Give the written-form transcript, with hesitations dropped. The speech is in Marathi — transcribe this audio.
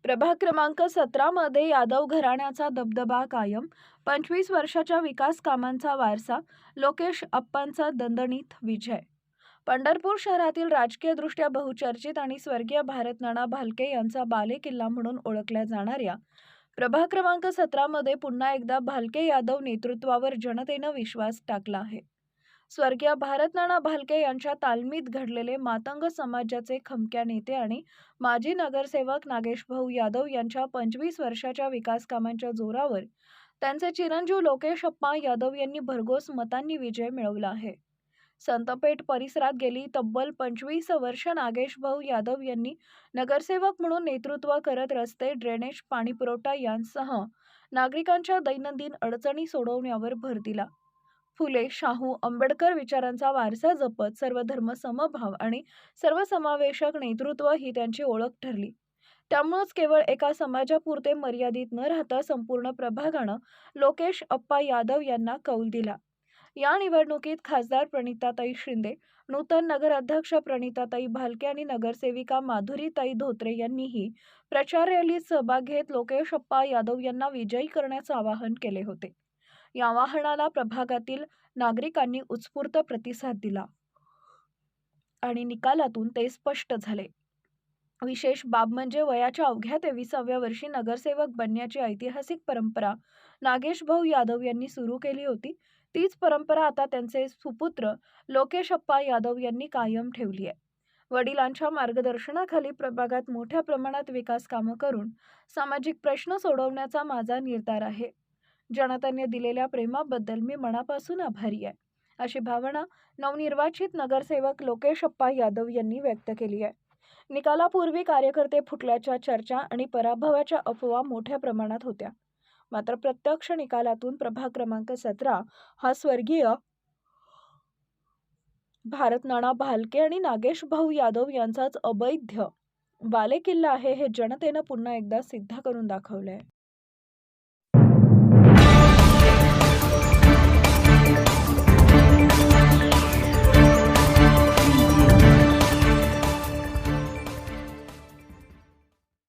प्रभाग क्रमांक 17 मध्ये यादव घराण्याचा दबदबा कायम. 25 वर्षाच्या विकास कामांचा वारसा. लोकेश अप्पांचा दणदणीत विजय. पंढरपूर शहरातील राजकीयदृष्ट्या बहुचर्चित आणि स्वर्गीय भारतनाना भालके यांचा बालेकिल्ला म्हणून ओळखल्या जाणाऱ्या प्रभाग क्रमांक 17 मध्ये पुन्हा एकदा भालके यादव नेतृत्वावर जनतेनं विश्वास टाकला आहे. स्वर्गीय भारतनाना भालके यांच्या तालमीत घडलेले मातंग समाजाचे खमक्या नेते आणि माजी नगरसेवक नागेशभाऊ यादव यांच्या 25 वर्षाच्या विकास कामांच्या जोरावर त्यांचे चिरंजीव लोकेश अप्पा यादव यांनी भरघोस मतांनी विजय मिळवला आहे. संतपेठ परिसरात गेली तब्बल 25 वर्ष नागेशभाऊ यादव यांनी नगरसेवक म्हणून नेतृत्व करत रस्ते, ड्रेनेज, पाणीपुरवठा यांसह नागरिकांच्या दैनंदिन अडचणी सोडवण्यावर भर दिला. फुले, शाहू, आंबेडकर विचारांचा वारसा जपत सर्वधर्म समभाव आणि सर्वसमावेशक नेतृत्व ही त्यांची ओळख ठरली. त्यामुळेच केवळ एका समाजापुरते मर्यादित न राहता संपूर्ण प्रभागानं लोकेश अप्पा यादव यांना कौल दिला. या निवडणुकीत खासदार प्रणिताताई शिंदे, नूतन नगराध्यक्ष प्रणिताताई भालके आणि नगरसेविका माधुरीताई धोत्रे यांनीही प्रचार रॅलीत सहभाग घेत लोकेश अप्पा यादव यांना विजयी करण्याचं आवाहन केले होते. या आवाहनाला प्रभागातील नागरिकांनी उत्स्फूर्त प्रतिसाद दिला आणि निकालातून ते स्पष्ट झाले. विशेष बाब म्हणजे वयाच्या अवघ्या 23व्या वर्षी नगरसेवक बनण्याची ऐतिहासिक परंपरा नागेशभाऊ यादव यांनी सुरू केली होती. तीच परंपरा आता त्यांचे सुपुत्र लोकेश अप्पा यादव यांनी कायम ठेवली आहे. वडिलांच्या मार्गदर्शनाखाली प्रभागात मोठ्या प्रमाणात विकास कामं करून सामाजिक प्रश्न सोडवण्याचा माझा निर्धार आहे. जनतेने दिलेल्या प्रेमाबद्दल मी मनापासून आभारी आहे, अशी भावना नवनिर्वाचित नगरसेवक लोकेश अप्पा यादव यांनी व्यक्त केली आहे. निकालापूर्वी कार्यकर्ते फुटल्याच्या चर्चा आणि पराभवाच्या अफवा मोठ्या प्रमाणात होत्या. मात्र प्रत्यक्ष निकालातून प्रभाग क्रमांक 17 हा स्वर्गीय भारतनाना भालके आणि नागेशभाऊ यादव यांचाच अवैध बालेकिल्ला आहे हे जनतेनं पुन्हा एकदा सिद्ध करून दाखवलंय.